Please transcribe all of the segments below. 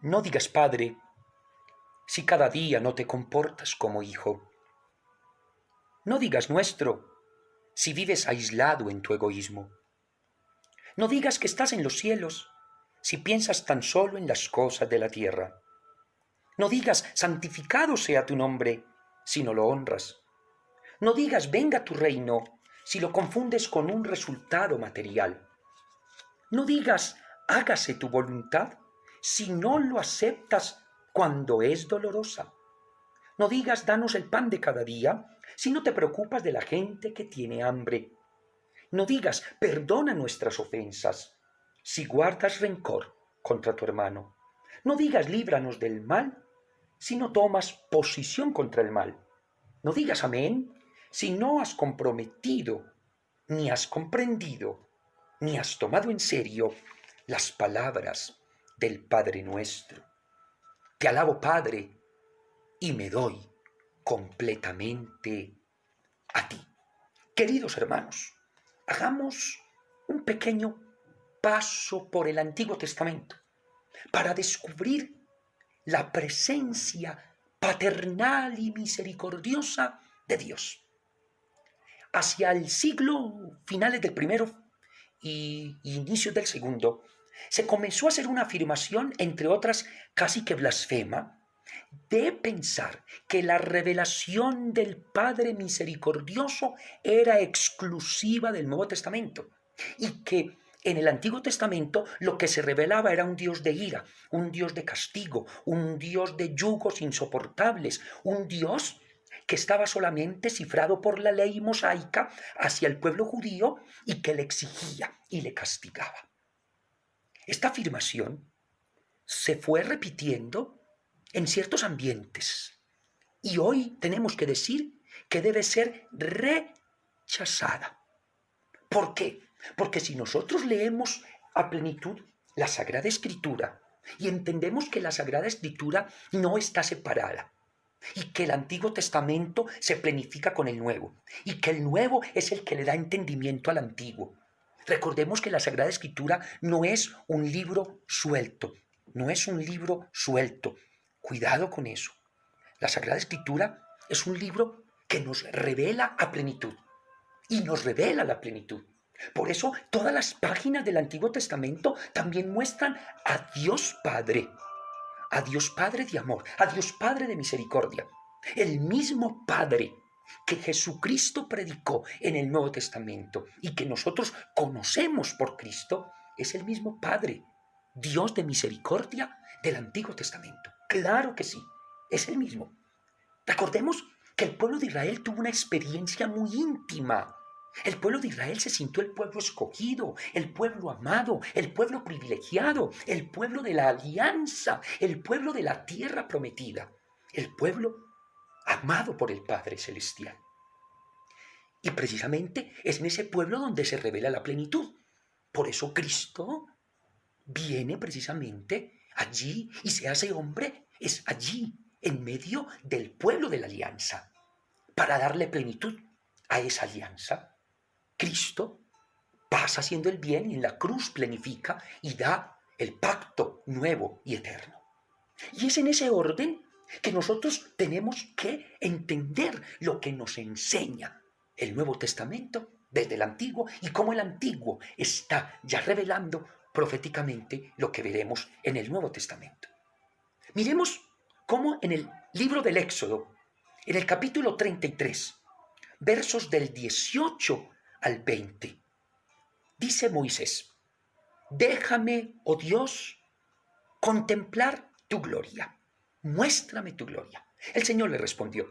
No digas Padre si cada día no te comportas como hijo. No digas nuestro si vives aislado en tu egoísmo. No digas que estás en los cielos si piensas tan solo en las cosas de la tierra. No digas santificado sea tu nombre si no lo honras. No digas venga tu reino si lo confundes con un resultado material. No digas hágase tu voluntad si no lo aceptas cuando es dolorosa. No digas danos el pan de cada día si no te preocupas de la gente que tiene hambre. No digas perdona nuestras ofensas si guardas rencor contra tu hermano. No digas líbranos del mal si no tomas posición contra el mal. No digas amén si no has comprometido, ni has comprendido, ni has tomado en serio las palabras del Padre nuestro. Te alabo, Padre, y me doy completamente a ti. Queridos hermanos, hagamos un pequeño paso por el Antiguo Testamento para descubrir la presencia paternal y misericordiosa de Dios. Hacia el siglo finales del primero y inicios del segundo, se comenzó a hacer una afirmación, entre otras casi que blasfema, de pensar que la revelación del Padre misericordioso era exclusiva del Nuevo Testamento y que en el Antiguo Testamento lo que se revelaba era un Dios de ira, un Dios de castigo, un Dios de yugos insoportables, un Dios que estaba solamente cifrado por la ley mosaica hacia el pueblo judío y que le exigía y le castigaba. Esta afirmación se fue repitiendo en ciertos ambientes y hoy tenemos que decir que debe ser rechazada. ¿Por qué? Porque si nosotros leemos a plenitud la Sagrada Escritura y entendemos que la Sagrada Escritura no está separada y que el Antiguo Testamento se plenifica con el Nuevo y que el Nuevo es el que le da entendimiento al Antiguo. Recordemos que la Sagrada Escritura no es un libro suelto, no es un libro suelto. Cuidado con eso. La Sagrada Escritura es un libro que nos revela a plenitud y nos revela la plenitud. Por eso todas las páginas del Antiguo Testamento también muestran a Dios Padre, a Dios Padre de amor, a Dios Padre de misericordia. El mismo Padre que Jesucristo predicó en el Nuevo Testamento y que nosotros conocemos por Cristo, es el mismo Padre, Dios de misericordia del Antiguo Testamento. Claro que sí, es el mismo. Recordemos que el pueblo de Israel tuvo una experiencia muy íntima. El pueblo de Israel se sintió el pueblo escogido, el pueblo amado, el pueblo privilegiado, el pueblo de la alianza, el pueblo de la tierra prometida, el pueblo amado por el Padre Celestial. Y precisamente es en ese pueblo donde se revela la plenitud. Por eso Cristo viene precisamente allí y se hace hombre, es allí, en medio del pueblo de la alianza, para darle plenitud a esa alianza. Cristo pasa haciendo el bien y en la cruz planifica y da el pacto nuevo y eterno. Y es en ese orden que nosotros tenemos que entender lo que nos enseña el Nuevo Testamento desde el Antiguo y cómo el Antiguo está ya revelando proféticamente lo que veremos en el Nuevo Testamento. Miremos cómo en el libro del Éxodo, en el capítulo 33, versos del 18 al 20, dice Moisés: déjame, oh Dios, contemplar tu gloria. Muéstrame tu gloria. El Señor le respondió: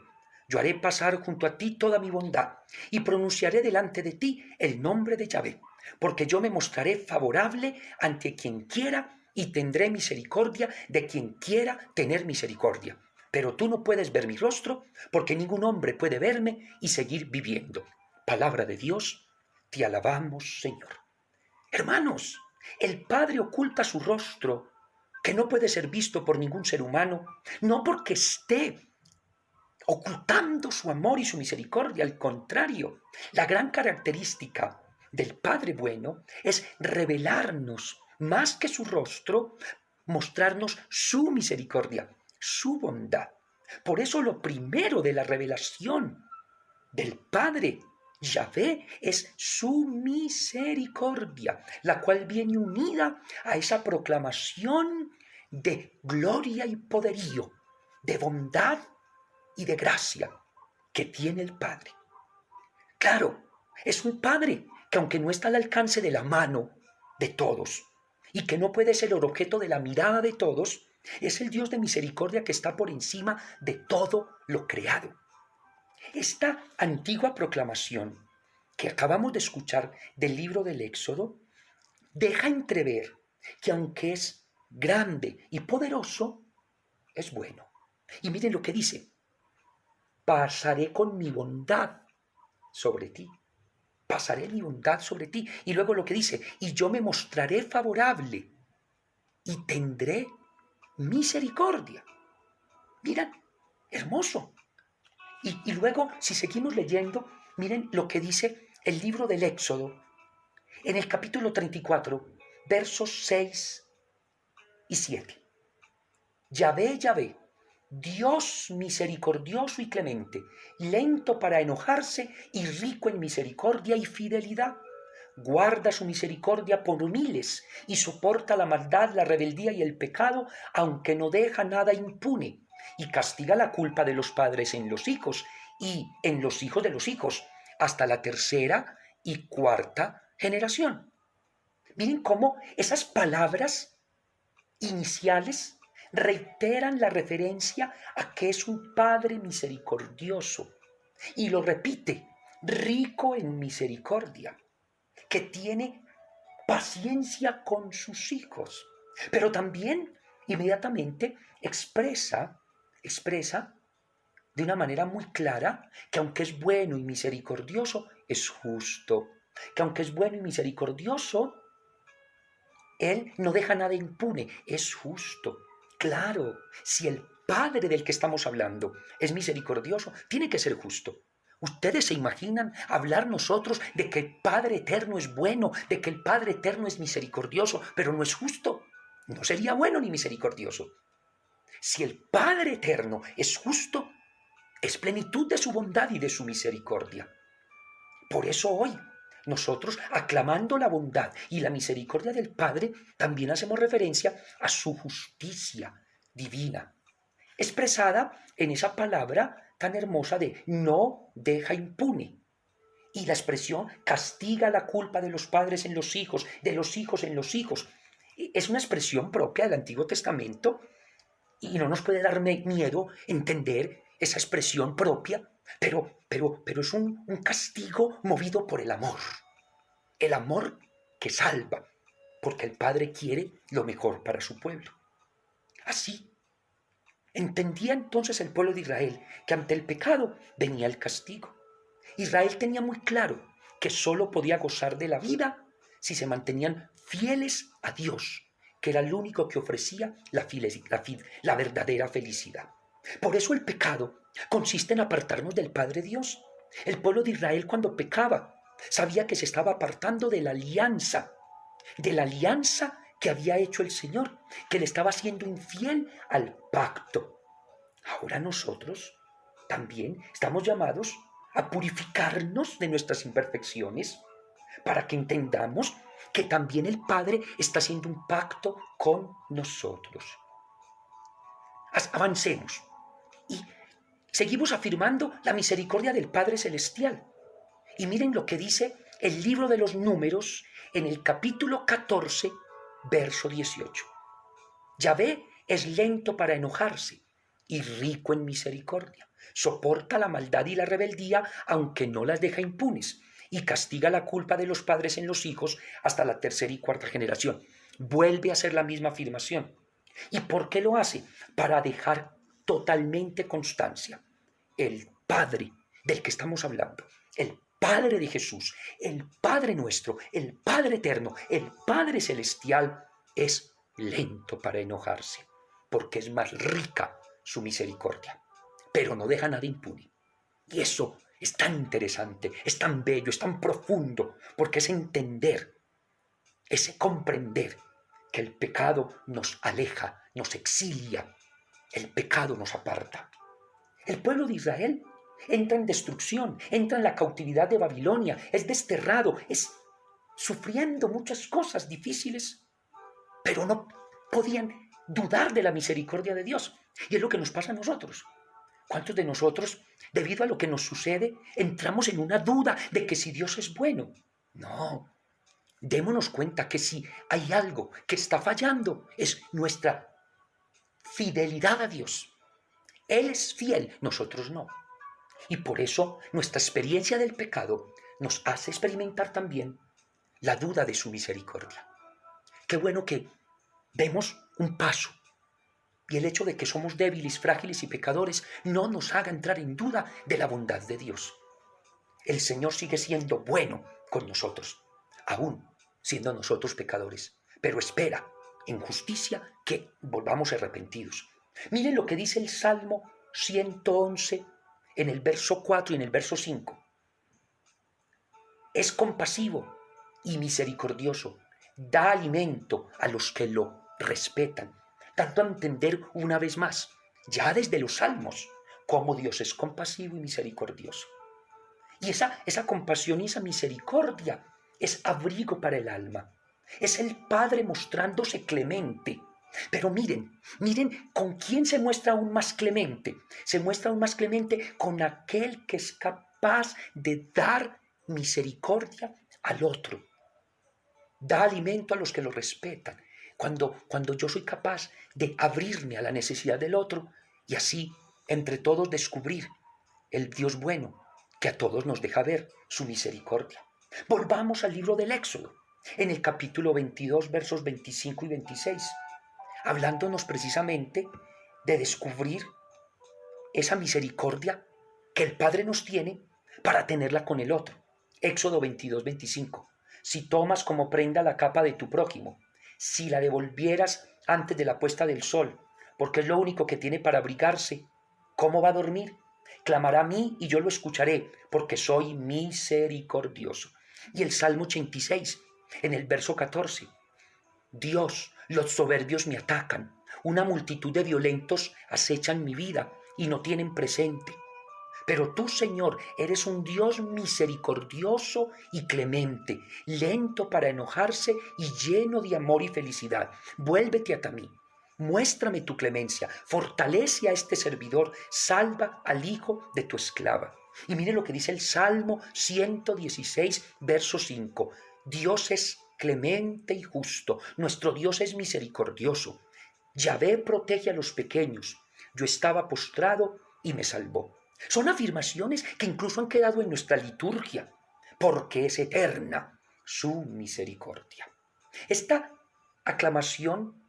yo haré pasar junto a ti toda mi bondad y pronunciaré delante de ti el nombre de Yahvé, porque yo me mostraré favorable ante quien quiera y tendré misericordia de quien quiera tener misericordia. Pero tú no puedes ver mi rostro, porque ningún hombre puede verme y seguir viviendo. Palabra de Dios, te alabamos, Señor. Hermanos, el Padre oculta su rostro, que no puede ser visto por ningún ser humano, no porque esté ocultando su amor y su misericordia. Al contrario, la gran característica del Padre bueno es revelarnos más que su rostro mostrarnos su misericordia, su bondad. Por eso lo primero de la revelación del Padre Yahvé es su misericordia, la cual viene unida a esa proclamación de gloria y poderío, de bondad y de gracia que tiene el Padre. Claro, es un Padre que aunque no está al alcance de la mano de todos y que no puede ser el objeto de la mirada de todos, es el Dios de misericordia que está por encima de todo lo creado. Esta antigua proclamación que acabamos de escuchar del libro del Éxodo deja entrever que aunque es grande y poderoso, es bueno. Y miren lo que dice: pasaré con mi bondad sobre ti. Pasaré mi bondad sobre ti. Y luego lo que dice: y yo me mostraré favorable y tendré misericordia. Miren, hermoso. Y luego, si seguimos leyendo, miren lo que dice el libro del Éxodo, en el capítulo 34, versos 6 y 7. Yahvé, Yahvé, Dios misericordioso y clemente, lento para enojarse y rico en misericordia y fidelidad. Guarda su misericordia por miles y soporta la maldad, la rebeldía y el pecado, aunque no deja nada impune, y castiga la culpa de los padres en los hijos y en los hijos de los hijos, hasta la tercera y cuarta generación. Miren cómo esas palabras iniciales reiteran la referencia a que es un Padre misericordioso. Y lo repite: rico en misericordia, que tiene paciencia con sus hijos. Pero también inmediatamente expresa de una manera muy clara que aunque es bueno y misericordioso, es justo. Que aunque es bueno y misericordioso, Él no deja nada impune, es justo. Claro, si el Padre del que estamos hablando es misericordioso, tiene que ser justo. ¿Ustedes se imaginan hablar nosotros de que el Padre eterno es bueno, de que el Padre eterno es misericordioso, pero no es justo? No sería bueno ni misericordioso. Si el Padre eterno es justo, es plenitud de su bondad y de su misericordia. Por eso hoy nosotros, aclamando la bondad y la misericordia del Padre, también hacemos referencia a su justicia divina, expresada en esa palabra tan hermosa de no deja impune. Y la expresión castiga la culpa de los padres en los hijos, de los hijos en los hijos. Es una expresión propia del Antiguo Testamento y no nos puede dar miedo entender esa expresión propia, pero es un castigo movido por el amor que salva, porque el Padre quiere lo mejor para su pueblo. Así, entendía entonces el pueblo de Israel que ante el pecado venía el castigo. Israel tenía muy claro que solo podía gozar de la vida si se mantenían fieles a Dios, que era el único que ofrecía la verdadera felicidad. Por eso el pecado consiste en apartarnos del Padre Dios. El pueblo de Israel, cuando pecaba, sabía que se estaba apartando de la alianza que había hecho el Señor, que le estaba siendo infiel al pacto. Ahora nosotros también estamos llamados a purificarnos de nuestras imperfecciones para que entendamos que también el Padre está haciendo un pacto con nosotros. Avancemos y seguimos afirmando la misericordia del Padre Celestial. Y miren lo que dice el libro de los Números en el capítulo 14, verso 18. Yahvé es lento para enojarse y rico en misericordia. Soporta la maldad y la rebeldía, aunque no las deja impunes, y castiga la culpa de los padres en los hijos hasta la tercera y cuarta generación. Vuelve a hacer la misma afirmación. ¿Y por qué lo hace? Para dejar totalmente constancia. El Padre del que estamos hablando, el Padre de Jesús, el Padre nuestro, el Padre eterno, el Padre celestial, es lento para enojarse, porque es más rica su misericordia, pero no deja nada impune. Y eso es tan interesante, es tan bello, es tan profundo, porque es entender, es comprender que el pecado nos aleja, nos exilia, el pecado nos aparta. El pueblo de Israel entra en destrucción, entra en la cautividad de Babilonia, es desterrado, es sufriendo muchas cosas difíciles, pero no podían dudar de la misericordia de Dios. Y es lo que nos pasa a nosotros. ¿Cuántos de nosotros, debido a lo que nos sucede, entramos en una duda de que si Dios es bueno? No, démonos cuenta que si hay algo que está fallando, es nuestra fidelidad a Dios. Él es fiel, nosotros no. Y por eso nuestra experiencia del pecado nos hace experimentar también la duda de su misericordia. Qué bueno que vemos un paso. Y el hecho de que somos débiles, frágiles y pecadores no nos haga entrar en duda de la bondad de Dios. El Señor sigue siendo bueno con nosotros, aún siendo nosotros pecadores, pero espera en justicia que volvamos arrepentidos. Miren lo que dice el Salmo 111 en el verso 4 y en el verso 5. Es compasivo y misericordioso, da alimento a los que lo respetan. Tanto a entender una vez más, ya desde los Salmos, cómo Dios es compasivo y misericordioso. Y esa compasión y esa misericordia es abrigo para el alma. Es el Padre mostrándose clemente. Pero miren con quién se muestra aún más clemente. Se muestra aún más clemente con aquel que es capaz de dar misericordia al otro. Da alimento a los que lo respetan. Cuando yo soy capaz de abrirme a la necesidad del otro y así entre todos descubrir el Dios bueno que a todos nos deja ver su misericordia. Volvamos al libro del Éxodo, en el capítulo 22, versos 25 y 26, hablándonos precisamente de descubrir esa misericordia que el Padre nos tiene para tenerla con el otro. Éxodo 22, 25. Si tomas como prenda la capa de tu prójimo, si la devolvieras antes de la puesta del sol, porque es lo único que tiene para abrigarse, ¿cómo va a dormir? Clamará a mí y yo lo escucharé, porque soy misericordioso. Y el Salmo 86, en el verso 14. Dios, los soberbios me atacan, una multitud de violentos acechan mi vida y no tienen presente. Pero tú, Señor, eres un Dios misericordioso y clemente, lento para enojarse y lleno de amor y felicidad. Vuélvete a mí, muéstrame tu clemencia, fortalece a este servidor, salva al hijo de tu esclava. Y mire lo que dice el Salmo 116, verso 5. Dios es clemente y justo, nuestro Dios es misericordioso. Yahvé protege a los pequeños. Yo estaba postrado y me salvó. Son afirmaciones que incluso han quedado en nuestra liturgia, porque es eterna su misericordia. Esta aclamación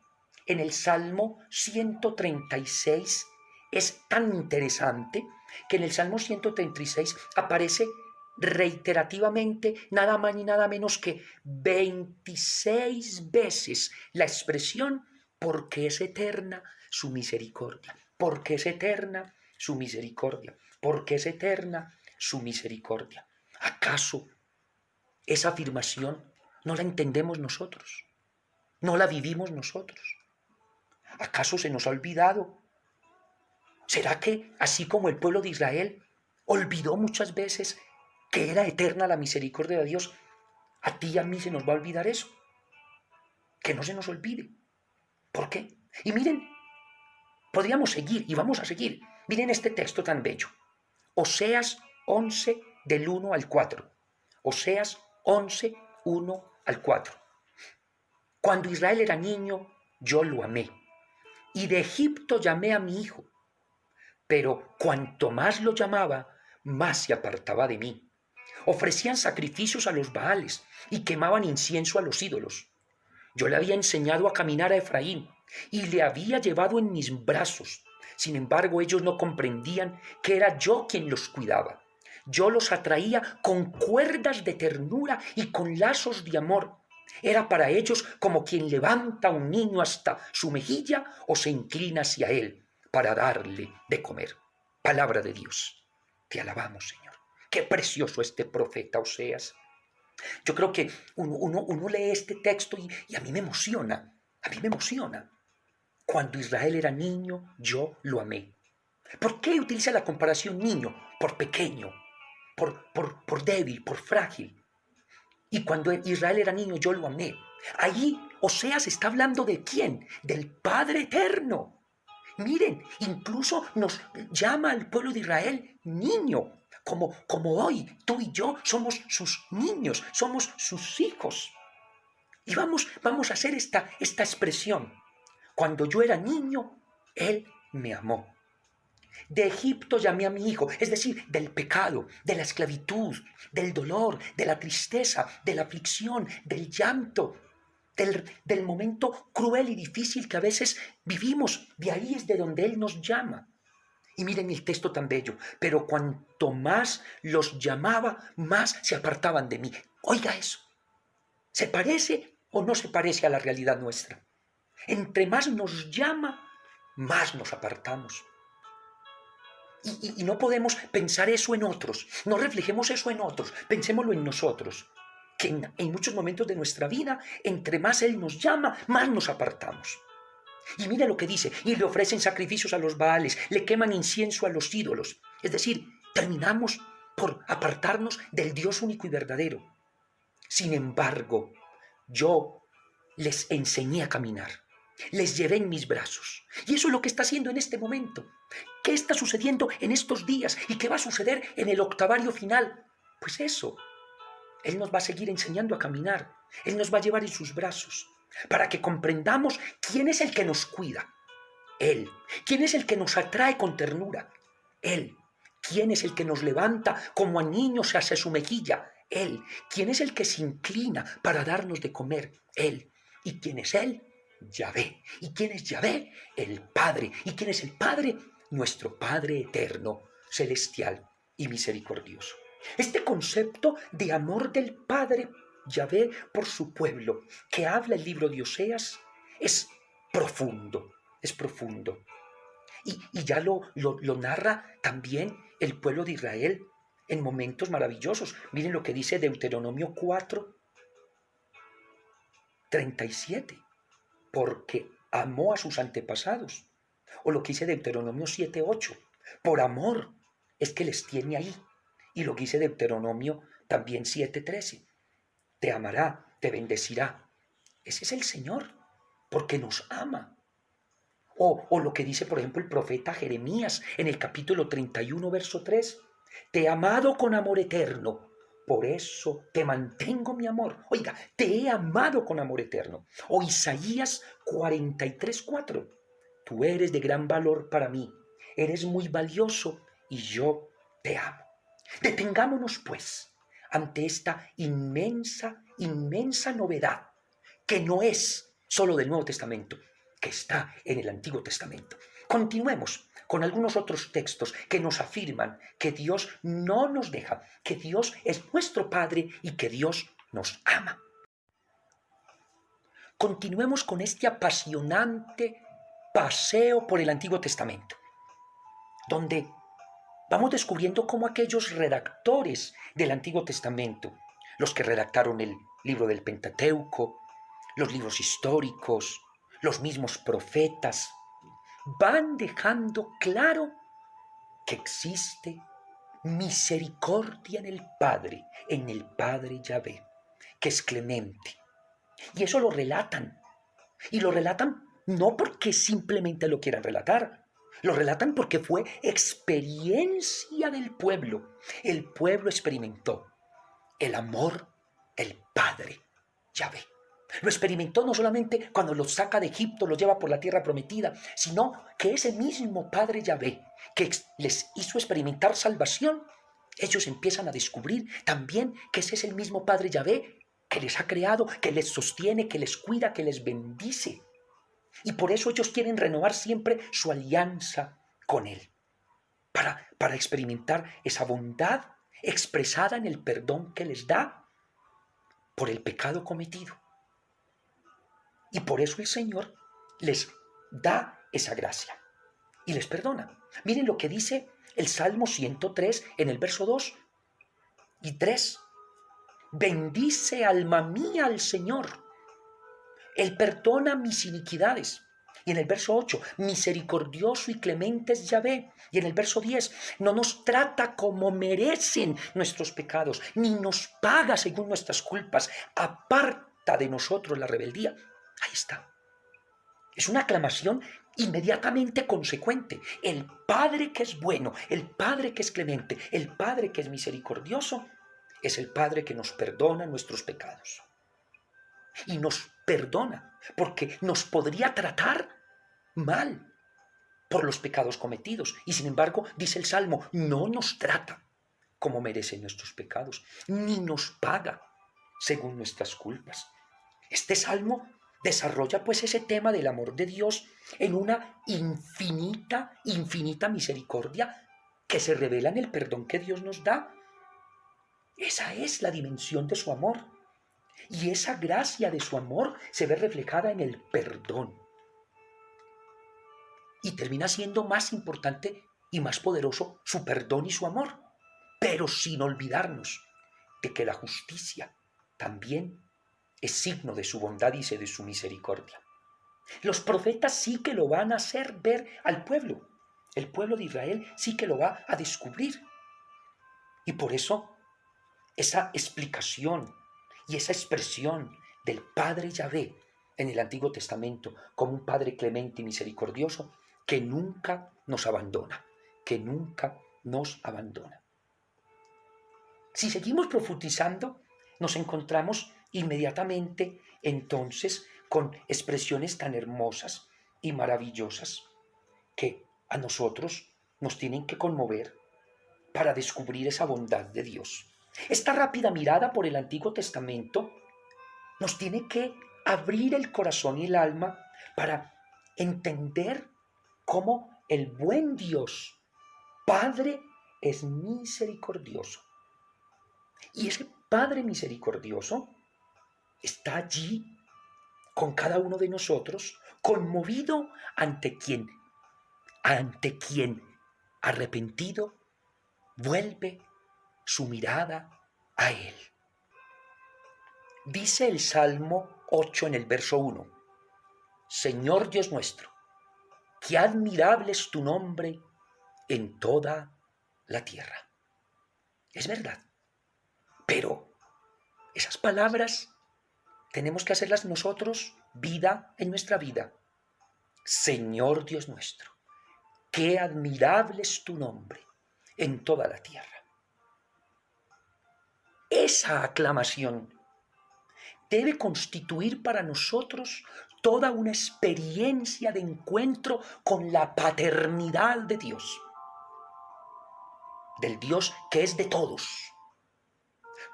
en el Salmo 136 es tan interesante que en el Salmo 136 aparece reiterativamente nada más ni nada menos que 26 veces la expresión porque es eterna su misericordia, porque es eterna su misericordia, porque es eterna su misericordia. ¿Acaso esa afirmación no la entendemos nosotros? ¿No la vivimos nosotros? ¿Acaso se nos ha olvidado? ¿Será que, así como el pueblo de Israel olvidó muchas veces que era eterna la misericordia de Dios, a ti y a mí se nos va a olvidar eso? Que no se nos olvide. ¿Por qué? Y miren, podríamos seguir y vamos a seguir. Miren este texto tan bello. Oseas 11 del 1 al 4. Oseas 11, 1 al 4. Cuando Israel era niño, yo lo amé. Y de Egipto llamé a mi hijo. Pero cuanto más lo llamaba, más se apartaba de mí. Ofrecían sacrificios a los Baales y quemaban incienso a los ídolos. Yo le había enseñado a caminar a Efraín y le había llevado en mis brazos. Sin embargo, ellos no comprendían que era yo quien los cuidaba. Yo los atraía con cuerdas de ternura y con lazos de amor. Era para ellos como quien levanta a un niño hasta su mejilla o se inclina hacia él para darle de comer. Palabra de Dios. Te alabamos, Señor. Qué precioso este profeta Oseas. Yo creo que uno lee este texto y a mí me emociona. A mí me emociona. Cuando Israel era niño, yo lo amé. ¿Por qué utiliza la comparación niño? Por pequeño, por débil, por frágil. Y cuando Israel era niño, yo lo amé. Ahí Oseas está hablando ¿de quién? Del Padre Eterno. Miren, incluso nos llama al pueblo de Israel niño, como hoy tú y yo somos sus niños, somos sus hijos. Y vamos a hacer esta expresión. Cuando yo era niño, Él me amó. De Egipto llamé a mi hijo, es decir, del pecado, de la esclavitud, del dolor, de la tristeza, de la aflicción, del llanto, del momento cruel y difícil que a veces vivimos. De ahí es de donde Él nos llama. Y miren el texto tan bello, pero cuanto más los llamaba, más se apartaban de mí. Oiga eso, ¿se parece o no se parece a la realidad nuestra? Entre más nos llama, más nos apartamos. Y no podemos pensar eso en otros, no reflejemos eso en otros, pensémoslo en nosotros, que en muchos momentos de nuestra vida, entre más Él nos llama, más nos apartamos. Y mira lo que dice, y le ofrecen sacrificios a los Baales, le queman incienso a los ídolos. Es decir, terminamos por apartarnos del Dios único y verdadero. Sin embargo, yo les enseñé a caminar, les llevé en mis brazos. Y eso es lo que está haciendo en este momento. ¿Qué está sucediendo en estos días? ¿Y qué va a suceder en el octavario final? Pues eso, Él nos va a seguir enseñando a caminar. Él nos va a llevar en sus brazos para que comprendamos quién es el que nos cuida. Él. ¿Quién es el que nos atrae con ternura? Él. ¿Quién es el que nos levanta como a niños hacia su mejilla? Él. ¿Quién es el que se inclina para darnos de comer? Él. ¿Y quién es Él? Yahvé. ¿Y quién es Yahvé? El Padre. ¿Y quién es el Padre? Nuestro Padre eterno, celestial y misericordioso. Este concepto de amor del Padre Yahvé por su pueblo que habla el libro de Oseas es profundo, es profundo. Y ya lo narra también el pueblo de Israel en momentos maravillosos. Miren lo que dice Deuteronomio 4:37, porque amó a sus antepasados. O lo que dice Deuteronomio 7:8, por amor es que les tiene ahí. Y lo que dice Deuteronomio también 7:13, te amará, te bendecirá. Ese es el Señor, porque nos ama. O lo que dice, por ejemplo, el profeta Jeremías en el capítulo 31, verso 3. Te he amado con amor eterno, por eso te mantengo mi amor. Oiga, te he amado con amor eterno. O Isaías 43:4. Tú eres de gran valor para mí, eres muy valioso y yo te amo. Detengámonos, pues, ante esta inmensa, inmensa novedad, que no es solo del Nuevo Testamento, que está en el Antiguo Testamento. Continuemos con algunos otros textos que nos afirman que Dios no nos deja, que Dios es nuestro Padre y que Dios nos ama. Continuemos con este apasionante paseo por el Antiguo Testamento, donde vamos descubriendo cómo aquellos redactores del Antiguo Testamento, los que redactaron el libro del Pentateuco, los libros históricos, los mismos profetas, van dejando claro que existe misericordia en el Padre Yahvé, que es clemente. Y eso lo relatan. Y lo relatan no porque simplemente lo quieran relatar, lo relatan porque fue experiencia del pueblo. El pueblo experimentó el amor del Padre Yahvé. Lo experimentó no solamente cuando los saca de Egipto, los lleva por la tierra prometida, sino que ese mismo Padre Yahvé que les hizo experimentar salvación, ellos empiezan a descubrir también que ese es el mismo Padre Yahvé que les ha creado, que les sostiene, que les cuida, que les bendice. Y por eso ellos quieren renovar siempre su alianza con Él, para experimentar esa bondad expresada en el perdón que les da por el pecado cometido. Y por eso el Señor les da esa gracia y les perdona. Miren lo que dice el Salmo 103 en el verso 2 y 3. Bendice alma mía al Señor. Él perdona mis iniquidades. Y en el verso 8, misericordioso y clemente es Yahvé. Y en el verso 10, no nos trata como merecen nuestros pecados, ni nos paga según nuestras culpas, aparta de nosotros la rebeldía. Ahí está. Es una aclamación inmediatamente consecuente. El Padre que es bueno, el Padre que es clemente, el Padre que es misericordioso, es el Padre que nos perdona nuestros pecados. Y nos perdona, porque nos podría tratar mal por los pecados cometidos. Y sin embargo, dice el Salmo, no nos trata como merecen nuestros pecados, ni nos paga según nuestras culpas. Este Salmo desarrolla pues ese tema del amor de Dios en una infinita misericordia que se revela en el perdón que Dios nos da. Esa es la dimensión de su amor. Y esa gracia de su amor se ve reflejada en el perdón. Y termina siendo más importante y más poderoso su perdón y su amor, pero sin olvidarnos de que la justicia también es signo de su bondad y de su misericordia. Los profetas sí que lo van a hacer ver al pueblo. El pueblo de Israel sí que lo va a descubrir. Y por eso esa explicación y esa expresión del Padre Yahvé en el Antiguo Testamento como un Padre clemente y misericordioso que nunca nos abandona, que nunca nos abandona. Si seguimos profundizando, nos encontramos inmediatamente entonces con expresiones tan hermosas y maravillosas que a nosotros nos tienen que conmover para descubrir esa bondad de Dios. Esta rápida mirada por el Antiguo Testamento nos tiene que abrir el corazón y el alma para entender cómo el buen Dios, Padre, es misericordioso. Y ese Padre misericordioso está allí con cada uno de nosotros, conmovido ante quien arrepentido vuelve su mirada a Él. Dice el Salmo 8 en el verso 1, Señor Dios nuestro, qué admirable es tu nombre en toda la tierra. Es verdad, pero esas palabras tenemos que hacerlas nosotros vida en nuestra vida. Señor Dios nuestro, qué admirable es tu nombre en toda la tierra. Esa aclamación debe constituir para nosotros toda una experiencia de encuentro con la paternidad de Dios, del Dios que es de todos,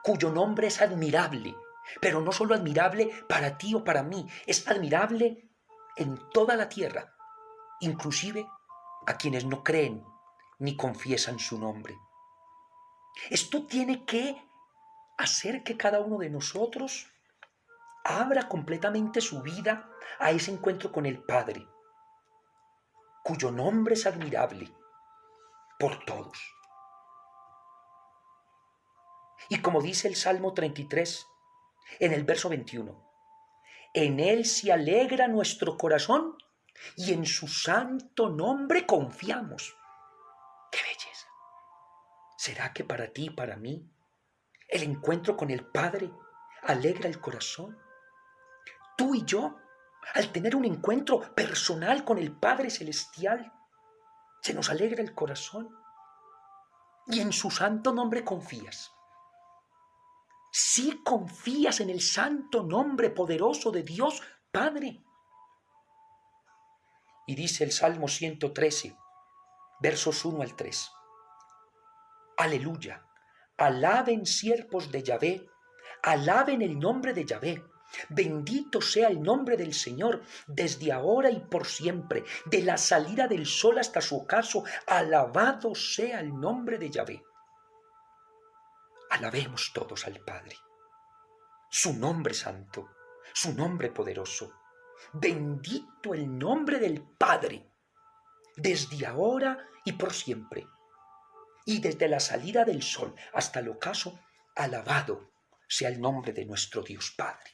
cuyo nombre es admirable, pero no solo admirable para ti o para mí, es admirable en toda la tierra, inclusive a quienes no creen ni confiesan su nombre. Esto tiene que hacer que cada uno de nosotros abra completamente su vida a ese encuentro con el Padre, cuyo nombre es admirable por todos. Y como dice el Salmo 33, en el verso 21, en Él se alegra nuestro corazón y en su santo nombre confiamos. ¡Qué belleza! ¿Será que para ti y para mí el encuentro con el Padre alegra el corazón? Tú y yo, al tener un encuentro personal con el Padre Celestial, se nos alegra el corazón y en su santo nombre confías. Sí confías en el santo nombre poderoso de Dios Padre. Y dice el Salmo 113, versos 1 al 3. Aleluya, alaben siervos de Yahvé, alaben el nombre de Yahvé. Bendito sea el nombre del Señor, desde ahora y por siempre, de la salida del sol hasta su ocaso, alabado sea el nombre de Yahvé. Alabemos todos al Padre, su nombre santo, su nombre poderoso. Bendito el nombre del Padre, desde ahora y por siempre. Y desde la salida del sol hasta el ocaso, alabado sea el nombre de nuestro Dios Padre,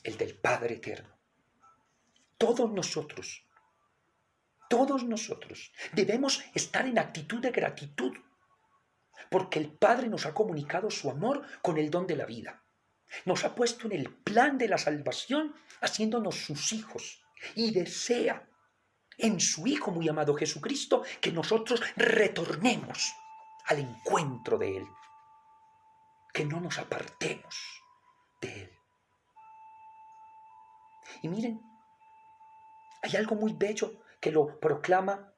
el del Padre eterno. todos nosotros debemos estar en actitud de gratitud, porque el Padre nos ha comunicado su amor con el don de la vida. Nos ha puesto en el plan de la salvación, haciéndonos sus hijos, y desea en su Hijo muy amado Jesucristo que nosotros retornemos al encuentro de Él, que no nos apartemos de Él. Y miren, hay algo muy bello que lo proclama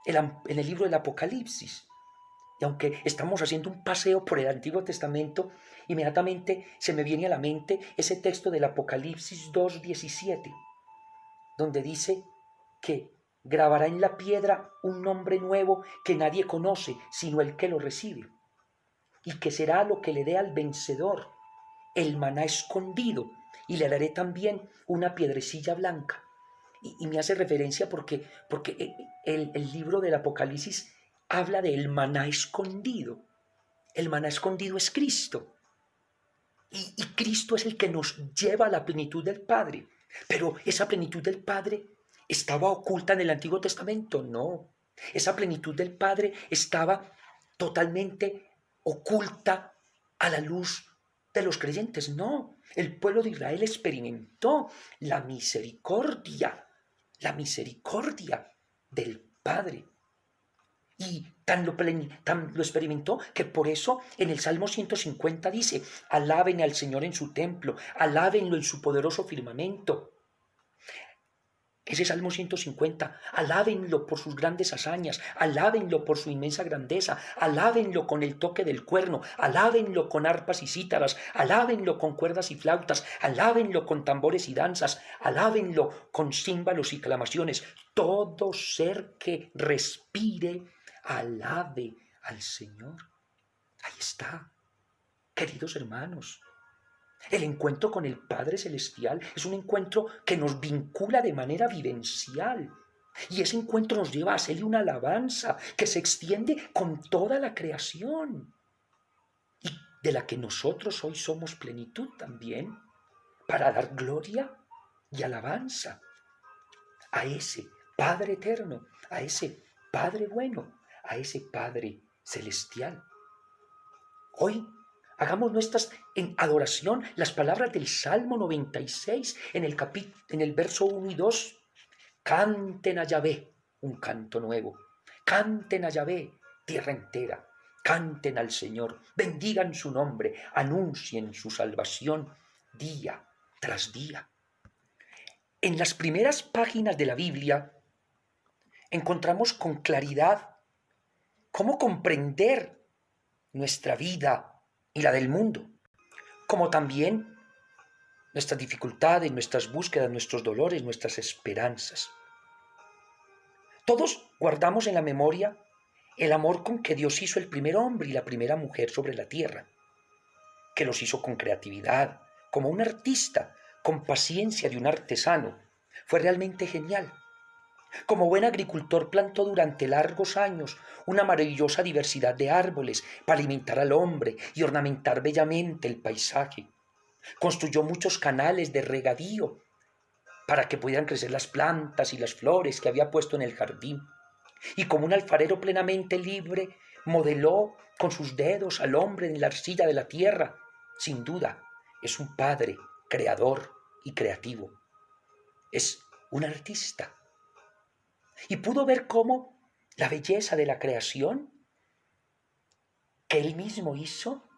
en el libro del Apocalipsis. Y aunque estamos haciendo un paseo por el Antiguo Testamento, inmediatamente se me viene a la mente ese texto del Apocalipsis 2:17, donde dice que grabará en la piedra un nombre nuevo que nadie conoce, sino el que lo recibe, y que será lo que le dé al vencedor el maná escondido, y le daré también una piedrecilla blanca. Y me hace referencia porque el libro del Apocalipsis habla del maná escondido. El maná escondido es Cristo. Y Cristo es el que nos lleva a la plenitud del Padre. Pero esa plenitud del Padre estaba oculta en el Antiguo Testamento. No. Esa plenitud del Padre estaba totalmente oculta a la luz de los creyentes. No. El pueblo de Israel experimentó la misericordia del Padre. Y tan lo experimentó que por eso en el Salmo 150 dice: alaben al Señor en su templo, alábenlo en su poderoso firmamento. Ese Salmo 150, alábenlo por sus grandes hazañas, alábenlo por su inmensa grandeza, alábenlo con el toque del cuerno, alábenlo con arpas y cítaras, alábenlo con cuerdas y flautas, alábenlo con tambores y danzas, alábenlo con címbalos y clamaciones. Todo ser que respire, alabe al Señor. Ahí está, queridos hermanos. El encuentro con el Padre Celestial es un encuentro que nos vincula de manera vivencial. Y ese encuentro nos lleva a hacerle una alabanza que se extiende con toda la creación. Y de la que nosotros hoy somos plenitud también, para dar gloria y alabanza a ese Padre eterno, a ese Padre bueno, a ese Padre celestial. Hoy hagamos nuestras en adoración las palabras del Salmo 96 en el verso 1 y 2. Canten a Yahvé un canto nuevo. Canten a Yahvé, tierra entera. Canten al Señor, bendigan su nombre, anuncien su salvación día tras día. En las primeras páginas de la Biblia encontramos con claridad cómo comprender nuestra vida y la del mundo, como también nuestras dificultades, nuestras búsquedas, nuestros dolores, nuestras esperanzas. Todos guardamos en la memoria el amor con que Dios hizo el primer hombre y la primera mujer sobre la tierra, que los hizo con creatividad, como un artista, con paciencia de un artesano. Fue realmente genial. Como buen agricultor plantó durante largos años una maravillosa diversidad de árboles para alimentar al hombre y ornamentar bellamente el paisaje. Construyó muchos canales de regadío para que pudieran crecer las plantas y las flores que había puesto en el jardín. Y como un alfarero plenamente libre, modeló con sus dedos al hombre en la arcilla de la tierra. Sin duda, es un padre creador y creativo. Es un artista. Y pudo ver cómo la belleza de la creación que él mismo hizo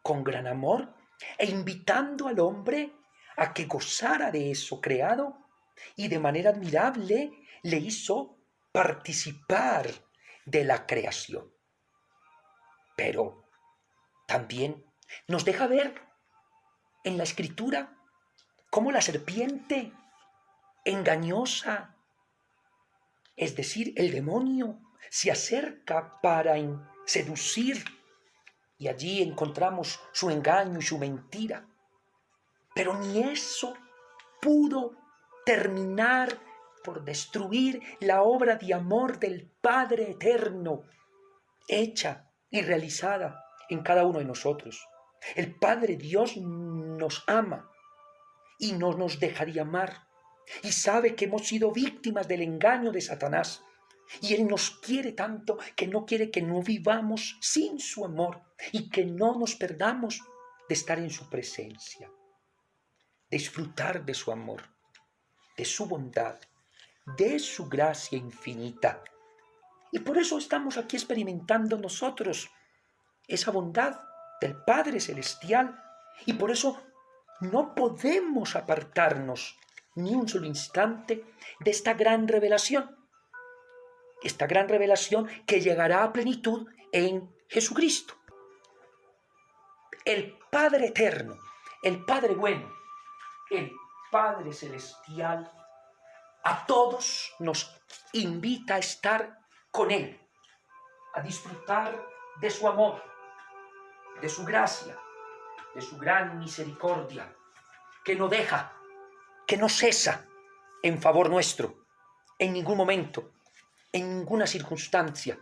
con gran amor e invitando al hombre a que gozara de eso creado, y de manera admirable le hizo participar de la creación. Pero también nos deja ver en la Escritura cómo la serpiente engañosa, es decir, el demonio, se acerca para seducir, y allí encontramos su engaño y su mentira. Pero ni eso pudo terminar por destruir la obra de amor del Padre eterno, hecha y realizada en cada uno de nosotros. El Padre Dios nos ama y no nos deja de amar. y sabe que hemos sido víctimas del engaño de Satanás. Y Él nos quiere tanto que no quiere que no vivamos sin su amor y que no nos perdamos de estar en su presencia, disfrutar de su amor, de su bondad, de su gracia infinita. Y por eso estamos aquí experimentando nosotros esa bondad del Padre Celestial. Y por eso no podemos apartarnos ni un solo instante de esta gran revelación. Esta gran revelación que llegará a plenitud en Jesucristo. El Padre eterno, el Padre bueno, el Padre celestial, a todos nos invita a estar con Él, a disfrutar de su amor, de su gracia, de su gran misericordia, que no deja, que no cesa en favor nuestro, en ningún momento, en ninguna circunstancia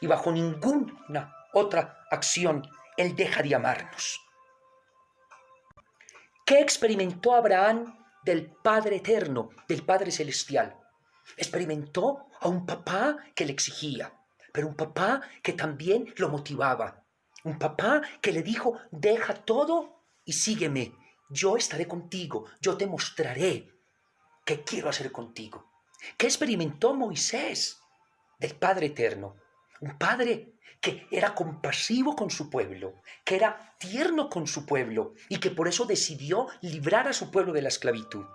y bajo ninguna otra acción. Él deja de amarnos. ¿Qué experimentó Abraham del Padre eterno, del Padre celestial? Experimentó a un papá que le exigía, pero un papá que también lo motivaba. Un papá que le dijo, deja todo y sígueme. Yo estaré contigo, yo te mostraré qué quiero hacer contigo. ¿Qué experimentó Moisés del Padre eterno? Un padre que era compasivo con su pueblo, que era tierno con su pueblo y que por eso decidió librar a su pueblo de la esclavitud.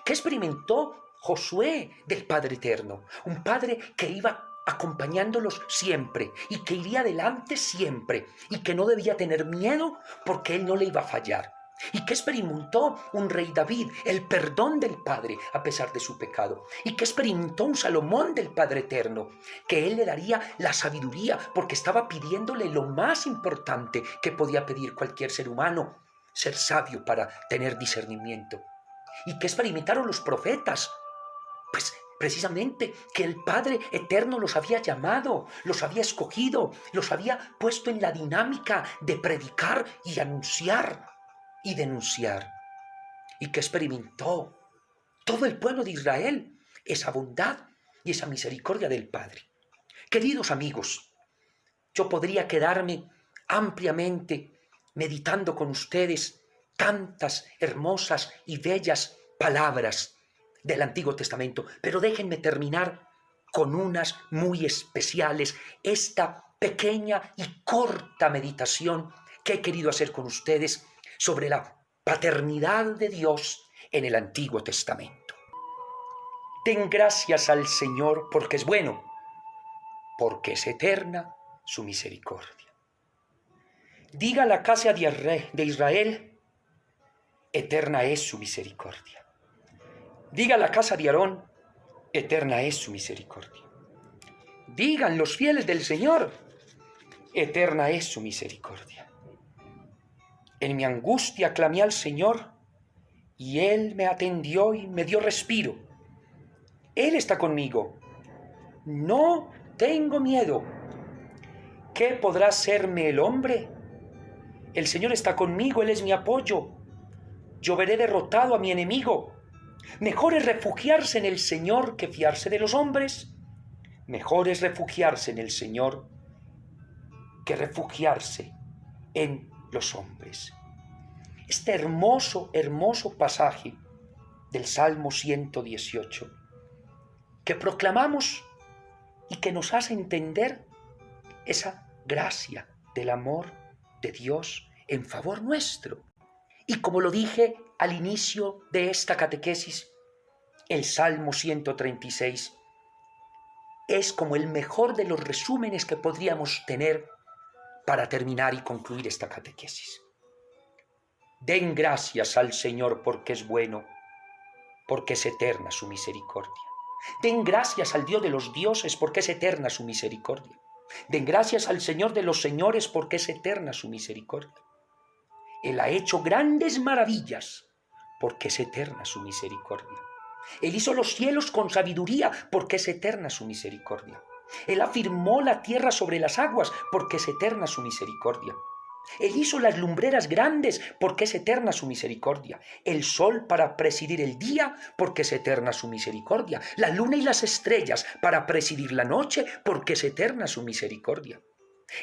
¿Qué experimentó Josué del Padre eterno? Un padre que iba acompañándolos siempre y que iría adelante siempre y que no debía tener miedo porque él no le iba a fallar. ¿Y qué experimentó un rey David? El perdón del Padre a pesar de su pecado. ¿Y qué experimentó un Salomón del Padre eterno? Que él le daría la sabiduría porque estaba pidiéndole lo más importante que podía pedir cualquier ser humano, ser sabio para tener discernimiento. ¿Y qué experimentaron los profetas? Pues precisamente que el Padre eterno los había llamado, los había escogido, los había puesto en la dinámica de predicar y anunciar y denunciar. Y que experimentó todo el pueblo de Israel esa bondad y esa misericordia del Padre. Queridos amigos, yo podría quedarme ampliamente meditando con ustedes tantas hermosas y bellas palabras del Antiguo Testamento, pero déjenme terminar con unas muy especiales, esta pequeña y corta meditación que he querido hacer con ustedes sobre la paternidad de Dios en el Antiguo Testamento. Den gracias al Señor porque es bueno, porque es eterna su misericordia. Diga la casa de Israel, eterna es su misericordia. Diga la casa de Aarón, eterna es su misericordia. Digan los fieles del Señor, eterna es su misericordia. En mi angustia clamé al Señor y Él me atendió y me dio respiro. Él está conmigo. No tengo miedo. ¿Qué podrá hacerme el hombre? El Señor está conmigo, Él es mi apoyo. Yo veré derrotado a mi enemigo. Mejor es refugiarse en el Señor que fiarse de los hombres. Mejor es refugiarse en el Señor que refugiarse en los hombres. Este hermoso, hermoso pasaje del Salmo 118 que proclamamos y que nos hace entender esa gracia del amor de Dios en favor nuestro. Y como lo dije al inicio de esta catequesis, el Salmo 136 es como el mejor de los resúmenes que podríamos tener para terminar y concluir esta catequesis. Den gracias al Señor porque es bueno, porque es eterna su misericordia. Den gracias al Dios de los dioses porque es eterna su misericordia. Den gracias al Señor de los señores porque es eterna su misericordia. Él ha hecho grandes maravillas porque es eterna su misericordia. Él hizo los cielos con sabiduría porque es eterna su misericordia. Él afirmó la tierra sobre las aguas porque es eterna su misericordia. Él hizo las lumbreras grandes porque es eterna su misericordia. El sol para presidir el día porque es eterna su misericordia. La luna y las estrellas para presidir la noche porque es eterna su misericordia.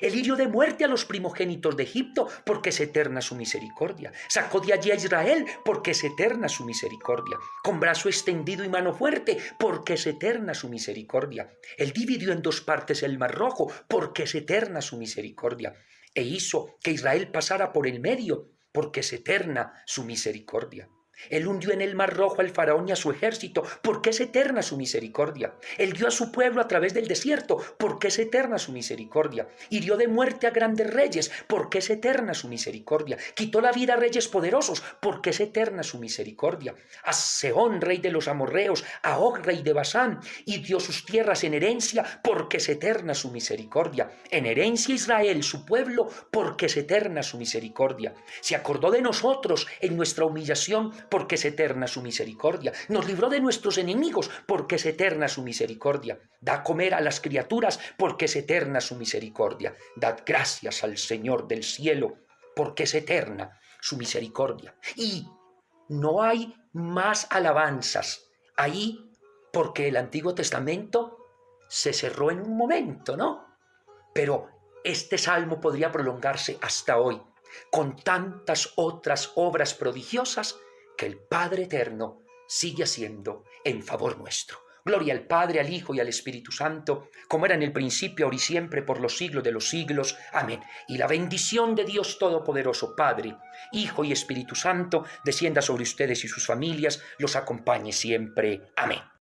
Él hirió de muerte a los primogénitos de Egipto porque es eterna su misericordia. Sacó de allí a Israel porque es eterna su misericordia. Con brazo extendido y mano fuerte porque es eterna su misericordia. Él dividió en dos partes el mar rojo porque es eterna su misericordia. E hizo que Israel pasara por el medio porque es eterna su misericordia. Él hundió en el mar rojo al faraón y a su ejército, porque es eterna su misericordia. Él guió a su pueblo a través del desierto, porque es eterna su misericordia. Hirió de muerte a grandes reyes, porque es eterna su misericordia. Quitó la vida a reyes poderosos, porque es eterna su misericordia. A Sehón, rey de los amorreos, a Og, rey de Basán, y dio sus tierras en herencia, porque es eterna su misericordia. En herencia Israel, su pueblo, porque es eterna su misericordia. Se acordó de nosotros en nuestra humillación, porque es eterna su misericordia. Nos libró de nuestros enemigos, porque es eterna su misericordia. Da a comer a las criaturas, porque es eterna su misericordia. Dad gracias al Señor del cielo, porque es eterna su misericordia. Y no hay más alabanzas ahí, porque el Antiguo Testamento se cerró en un momento, ¿no? Pero este salmo podría prolongarse hasta hoy, con tantas otras obras prodigiosas que el Padre Eterno sigue haciendo en favor nuestro. Gloria al Padre, al Hijo y al Espíritu Santo, como era en el principio, ahora y siempre, por los siglos de los siglos. Amén. Y la bendición de Dios Todopoderoso, Padre, Hijo y Espíritu Santo, descienda sobre ustedes y sus familias, los acompañe siempre. Amén.